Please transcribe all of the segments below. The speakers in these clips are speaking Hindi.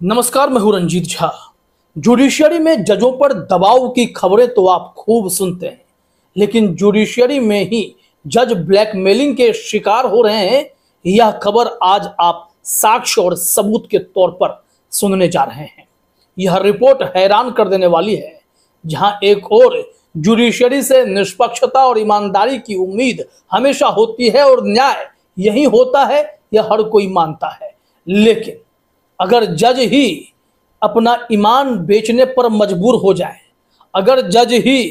नमस्कार, मैं हूं रंजीत झा। जुडिशरी में जजों पर दबाव की खबरें तो आप खूब सुनते हैं, लेकिन जुडिशरी में ही जज ब्लैकमेलिंग के शिकार हो रहे हैं। यह खबर आज आप साक्ष्य और सबूत के तौर पर सुनने जा रहे हैं। यह रिपोर्ट हैरान कर देने वाली है। जहां एक और जुडिशरी से निष्पक्षता और ईमानदारी की उम्मीद हमेशा होती है और न्याय यही होता है, यह हर कोई मानता है। लेकिन अगर जज ही अपना ईमान बेचने पर मजबूर हो जाए, अगर जज ही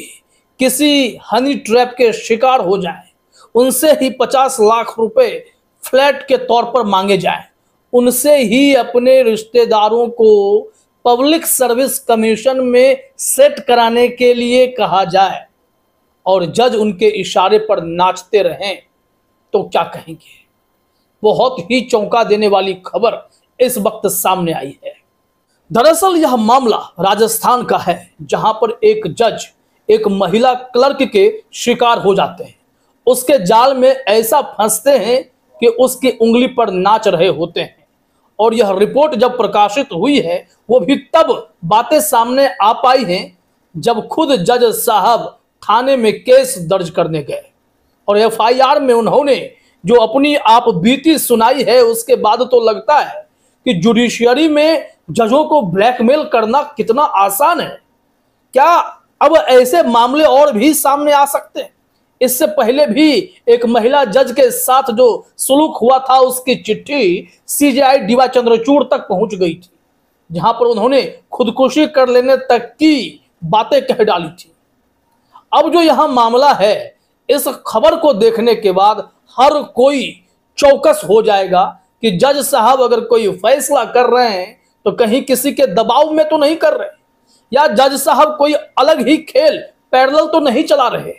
किसी हनी ट्रैप के शिकार हो जाए, उनसे ही 50 लाख रुपए फ्लैट के तौर पर मांगे जाए, उनसे ही अपने रिश्तेदारों को पब्लिक सर्विस कमीशन में सेट कराने के लिए कहा जाए और जज उनके इशारे पर नाचते रहें, तो क्या कहेंगे? बहुत ही चौंका देने वाली खबर इस वक्त सामने आई है। दरअसल यह मामला राजस्थान का है, जहां पर एक जज एक महिला क्लर्क के शिकार हो जाते हैं। उसके जाल में ऐसा फंसते हैं कि उसकी उंगली पर नाच रहे होते हैं। और यह रिपोर्ट जब प्रकाशित हुई है, वो भी तब बातें सामने आ पाई हैं जब खुद जज साहब थाने में केस दर्ज करने गए और एफआईआर में उन्होंने जो अपनी आप बीती सुनाई है, उसके बाद तो लगता है कि जुडिशरी में जजों को ब्लैकमेल करना कितना आसान है। क्या अब ऐसे मामले और भी सामने आ सकते हैं? इससे पहले भी एक महिला जज के साथ जो सुलूक हुआ था, उसकी चिट्ठी सीजेआई डीवाई चंद्रचूड़ तक पहुंच गई थी, जहां पर उन्होंने खुदकुशी कर लेने तक की बातें कह डाली थी। अब जो यहां मामला है, इस खबर को देखने के बाद हर कोई चौकस हो जाएगा कि जज साहब अगर कोई फैसला कर रहे हैं तो कहीं किसी के दबाव में तो नहीं कर रहे, या जज साहब कोई अलग ही खेल पैरेलल तो नहीं चला रहे।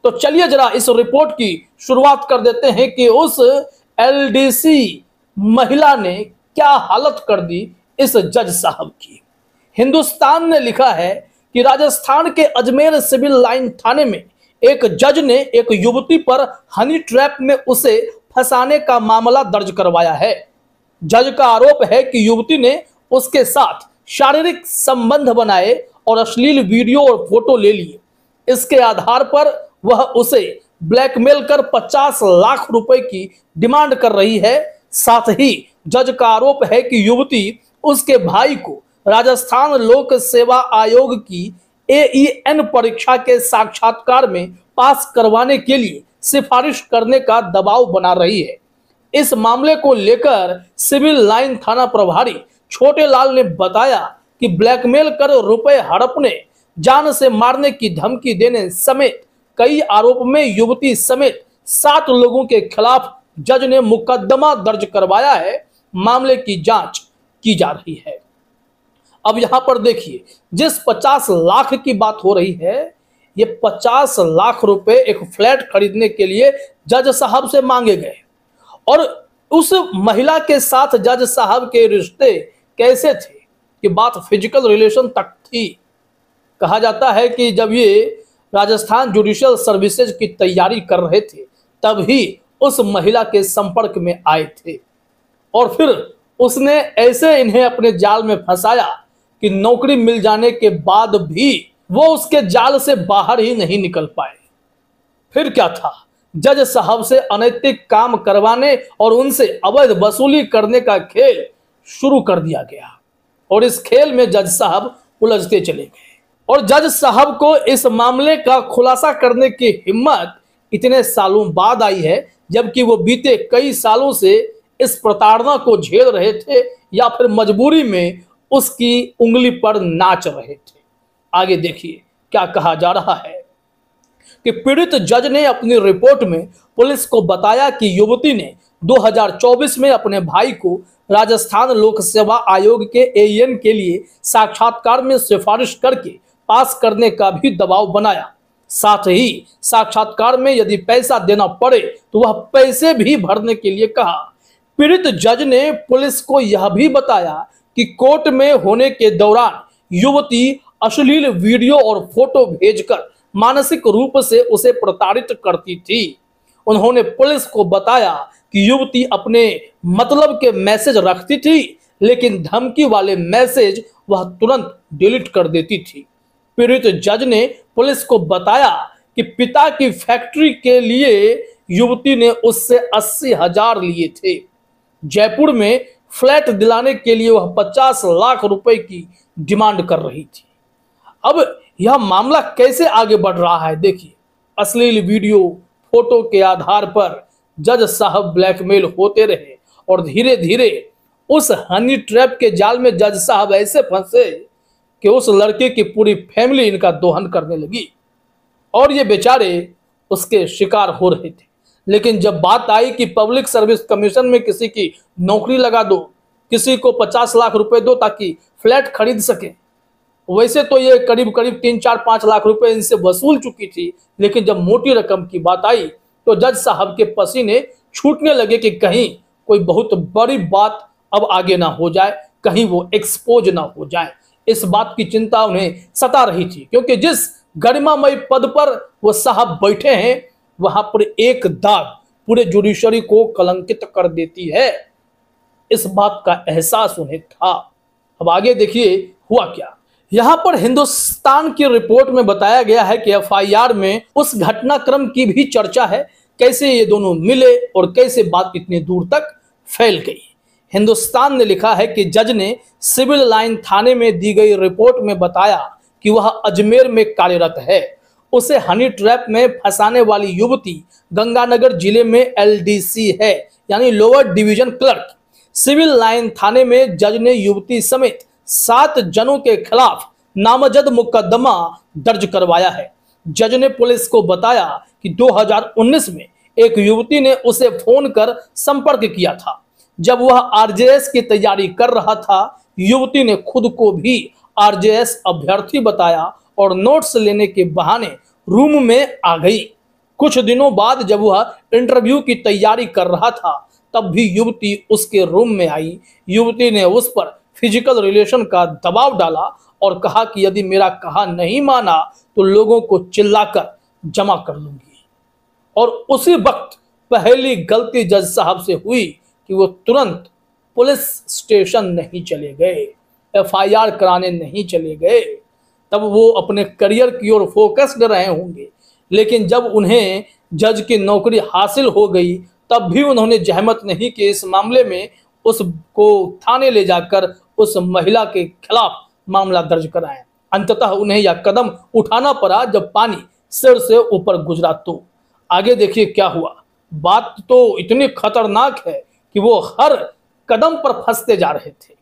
तो चलिए जरा इस रिपोर्ट की शुरुआत कर देते हैं कि उस एलडीसी महिला ने क्या हालत कर दी इस जज साहब की। हिंदुस्तान ने लिखा है कि राजस्थान के अजमेर सिविल लाइन थाने में एक जज ने एक युवती पर हनी ट्रैप में उसे फंसाने का मामला दर्ज करवाया है। जज का आरोप है कि युवती ने उसके साथ शारीरिक संबंध बनाए और अश्लील वीडियो और फोटो ले लिए। इसके आधार पर वह उसे ब्लैकमेल कर 50 लाख रुपए की डिमांड कर रही है। साथ ही जज का आरोप है कि युवती उसके भाई को राजस्थान लोक सेवा आयोग की AEN परीक्षा के साक्षात्कार में पास करवाने के लिए सिफारिश करने का दबाव बना रही है। इस मामले को लेकर सिविल लाइन थाना प्रभारी छोटे लाल ने बताया कि ब्लैकमेल कर रुपए हड़पने, जान से मारने की धमकी देने समेत कई आरोप में युवती समेत 7 लोगों के खिलाफ जज ने मुकदमा दर्ज करवाया है। मामले की जांच की जा रही है। अब यहां पर देखिए, जिस 50 लाख की बात हो रही है, ये 50 लाख रुपए एक फ्लैट खरीदने के लिए जज साहब से मांगे गए। और उस महिला के साथ जज साहब के रिश्ते कैसे थे, ये बात फिजिकल रिलेशन तक थी। कहा जाता है कि जब ये राजस्थान जुडिशियल सर्विसेज की तैयारी कर रहे थे, तभी उस महिला के संपर्क में आए थे और फिर उसने ऐसे इन्हें अपने जाल में फंसाया कि नौकरी मिल जाने के बाद भी वो उसके जाल से बाहर ही नहीं निकल पाए। फिर क्या था, जज साहब से अनैतिक काम करवाने और उनसे अवैध वसूली करने का खेल शुरू कर दिया गया और इस खेल में जज साहब उलझते चले गए। और जज साहब को इस मामले का खुलासा करने की हिम्मत इतने सालों बाद आई है, जबकि वो बीते कई सालों से इस प्रताड़ना को झेल रहे थे या फिर मजबूरी में उसकी उंगली पर नाच रहे थे। आगे देखिए क्या कहा जा रहा है कि पीड़ित जज ने अपनी रिपोर्ट में पुलिस को बताया कि युवती ने 2024 में अपने भाई को राजस्थान लोक सेवा आयोग के AEN के लिए साक्षात्कार में सिफारिश करके पास करने का भी दबाव बनाया। साथ ही साक्षात्कार में यदि पैसा देना पड़े तो वह पैसे भी भरने के लिए कहा। पीड़ित जज ने पुलिस को यह भी बताया कि कोर्ट में होने के दौरान युवती अश्लील वीडियो और फोटो भेजकर मानसिक रूप से उसे प्रताड़ित करती थी। उन्होंने पुलिस को बताया कि युवती अपने मतलब के मैसेज रखती थी, लेकिन धमकी वाले मैसेज वह तुरंत डिलीट कर देती थी। पीड़ित जज ने पुलिस को बताया कि पिता की फैक्ट्री के लिए युवती ने उससे 80,000 लिए थे। जयपुर में फ्लैट दिलाने के लिए वह 50 लाख रुपए की डिमांड कर रही थी। अब यह मामला कैसे आगे बढ़ रहा है देखिए। अश्लील वीडियो, फोटो के आधार पर जज साहब ब्लैकमेल होते रहे और धीरे धीरे उस हनी ट्रैप के जाल में जज साहब ऐसे फंसे कि उस लड़के की पूरी फैमिली इनका दोहन करने लगी और ये बेचारे उसके शिकार हो रहे थे। लेकिन जब बात आई कि पब्लिक सर्विस कमीशन में किसी की नौकरी लगा दो, किसी को 50 लाख रुपए दो ताकि फ्लैट खरीद सके, वैसे तो ये करीब करीब 3-4-5 लाख रुपए इनसे वसूल चुकी थी, लेकिन जब मोटी रकम की बात आई तो जज साहब के पसीने छूटने लगे कि कहीं कोई बहुत बड़ी बात अब आगे ना हो जाए, कहीं वो एक्सपोज ना हो जाए। इस बात की चिंता उन्हें सता रही थी, क्योंकि जिस गरिमामय पद पर वो साहब बैठे हैं वहां पर एक दाग पूरे जुडिशरी को कलंकित कर देती है। इस बात का एहसास उन्हें था। अब आगे देखिए हुआ क्या। यहां पर हिंदुस्तान की रिपोर्ट में बताया गया है कि एफआईआर में उस घटनाक्रम की भी चर्चा है, कैसे ये दोनों मिले और कैसे बात इतनी दूर तक फैल गई। हिंदुस्तान ने लिखा है कि जज ने सिविल लाइन थाने में दी गई रिपोर्ट में बताया कि वह अजमेर में कार्यरत है। उसे हनी ट्रैप में फंसाने वाली युवती गंगानगर जिले में एलडीसी है, यानी lower division clerk. Civil line थाने में जज ने युवती समेत 7 जनों के खिलाफ नामजद मुकदमा दर्ज करवाया है। जज ने पुलिस को बताया कि 2019 में एक युवती ने उसे फोन कर संपर्क किया था। जब वह आरजेएस की तैयारी कर रहा था, युवती ने खुद को भी आरजेएस अभ्यर्थी बताया और नोट्स लेने के बहाने रूम में आ गई। कुछ दिनों बाद जब वह इंटरव्यू की तैयारी कर रहा था, तब भी युवती उसके रूम में आई। युवती ने उस पर फिजिकल रिलेशन का दबाव डाला और कहा कि यदि मेरा कहा नहीं माना तो लोगों को चिल्लाकर जमा कर लूंगी। और उसी वक्त पहली गलती जज साहब से हुई कि वो तुरंत पुलिस स्टेशन नहीं चले गए, एफआईआर कराने नहीं चले गए। तब वो अपने करियर की ओर फोकस्ड रहे होंगे, लेकिन जब उन्हें जज की नौकरी हासिल हो गई तब भी उन्होंने जहमत नहीं कि इस मामले में उसको थाने ले जाकर उस महिला के खिलाफ मामला दर्ज कराएं। अंततः उन्हें यह कदम उठाना पड़ा जब पानी सिर से ऊपर गुजरा। तो आगे देखिए क्या हुआ। बात तो इतनी खतरनाक है कि वो हर कदम पर फंसते जा रहे थे।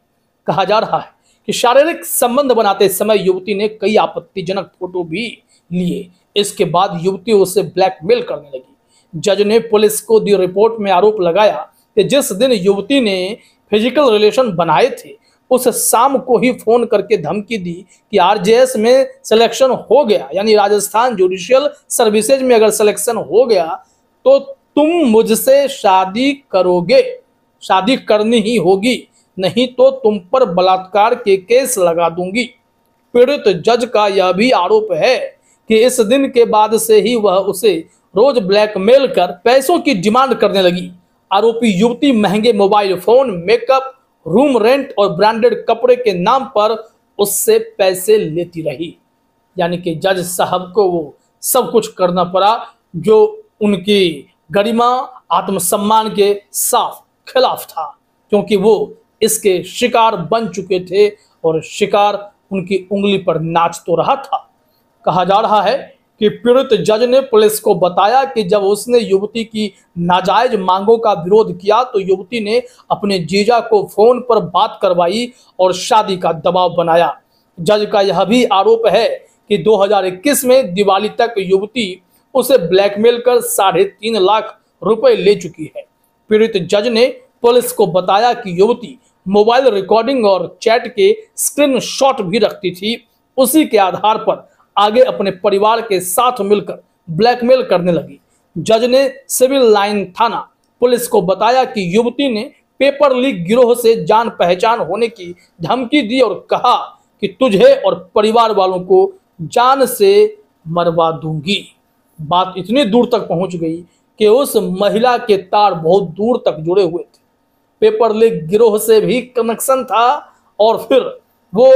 कहा जा रहा है कि शारीरिक संबंध बनाते समय युवती ने कई आपत्तिजनक फोटो भी लिए। इसके बाद युवती उसे ब्लैकमेल करने लगी। जज ने पुलिस को दी रिपोर्ट में आरोप लगाया कि जिस दिन युवती ने फिजिकल रिलेशन बनाए थे, उस शाम को ही फोन करके धमकी दी कि आरजेएस में सिलेक्शन हो गया, यानी राजस्थान जुडिशियल सर्विसेज में अगर सिलेक्शन हो गया तो तुम मुझसे शादी करोगे, शादी करनी ही होगी, नहीं तो तुम पर बलात्कार के केस लगा दूंगी। पीड़ित जज का यह भी आरोप है कि इस दिन के बाद से ही वह उसे रोज ब्लैकमेल कर पैसों की डिमांड करने लगी। आरोपी युवती महंगे mobile phone, makeup, room rent और ब्रांडेड कपड़े के नाम पर उससे पैसे लेती रही। यानी कि जज साहब को वो सब कुछ करना पड़ा जो उनकी गरिमा, आत्मसम्मान के साफ खिलाफ था, क्योंकि वो इसके शिकार बन चुके थे और शिकार उनकी उंगली पर नाच तो रहा था। कहा जा रहा है कि पीड़ित जज ने पुलिस को बताया कि जब उसने युवती की नाजायज मांगों का विरोध किया तो युवती ने अपने जीजा को फोन पर बात करवाई और शादी का दबाव बनाया। जज का यह भी आरोप है कि 2021 में दिवाली तक युवती उसे ब्लैकमेल कर 3.5 लाख रुपए ले चुकी है। पीड़ित जज ने पुलिस को बताया कि युवती मोबाइल रिकॉर्डिंग और चैट के स्क्रीनशॉट भी रखती थी। उसी के आधार पर आगे अपने परिवार के साथ मिलकर ब्लैकमेल करने लगी। जज ने सिविल लाइन थाना पुलिस को बताया कि युवती ने पेपर लीक गिरोह से जान पहचान होने की धमकी दी और कहा कि तुझे और परिवार वालों को जान से मरवा दूंगी। बात इतनी दूर तक पहुंच गई कि उस महिला के तार बहुत दूर तक जुड़े हुए थे। पेपर लीक गिरोह से भी कनेक्शन था और फिर वो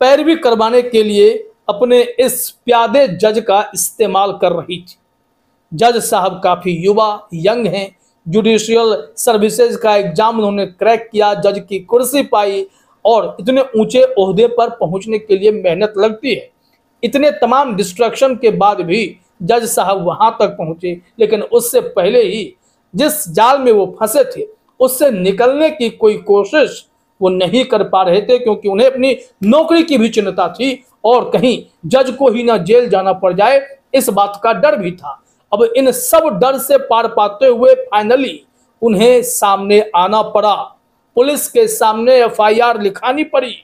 पैरवी करवाने के लिए अपने इस प्यादे जज का इस्तेमाल कर रही थी। जज साहब काफी युवा यंग हैं। जुडिशियल सर्विसेज का एग्जाम उन्होंने क्रैक किया, जज की कुर्सी पाई और इतने ऊंचे ओहदे पर पहुंचने के लिए मेहनत लगती है। इतने तमाम डिस्ट्रैक्शन के बाद भी जज साहब वहां तक पहुंचे, लेकिन उससे पहले ही जिस जाल में वो फंसे थे उससे निकलने की कोई कोशिश वो नहीं कर पा रहे थे, क्योंकि उन्हें अपनी नौकरी की भी चिंता थी और कहीं जज को ही ना जेल जाना पड़ जाए, इस बात का डर भी था। अब इन सब डर से पार पाते हुए फाइनली उन्हें सामने आना पड़ा, पुलिस के सामने एफआईआर लिखानी पड़ी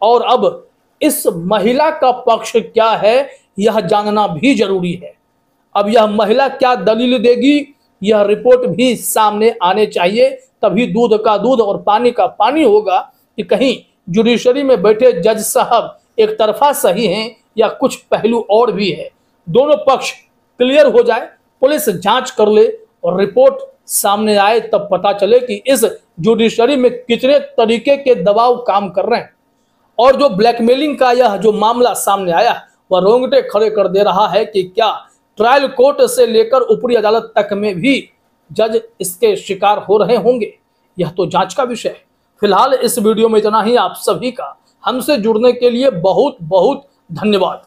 और अब इस महिला का पक्ष क्या है यह जानना भी जरूरी है। अब यह महिला क्या दलील देगी यह रिपोर्ट भी सामने आने चाहिए, तभी दूध का दूध और पानी का पानी होगा कि कहीं जुडिशरी में बैठे जज साहब एक तरफा सही हैं या कुछ पहलू और भी है। दोनों पक्ष क्लियर हो जाए, पुलिस जांच कर ले और रिपोर्ट सामने आए, तब पता चले कि इस जुडिशरी में कितने तरीके के दबाव काम कर रहे हैं। और जो ब्लैकमेलिंग का यह जो मामला सामने आया वह रोंगटे खड़े कर दे रहा है कि क्या ट्रायल कोर्ट से लेकर ऊपरी अदालत तक में भी जज इसके शिकार हो रहे होंगे, यह तो जांच का विषय है। फिलहाल इस वीडियो में इतना ही। आप सभी का हमसे जुड़ने के लिए बहुत बहुत धन्यवाद।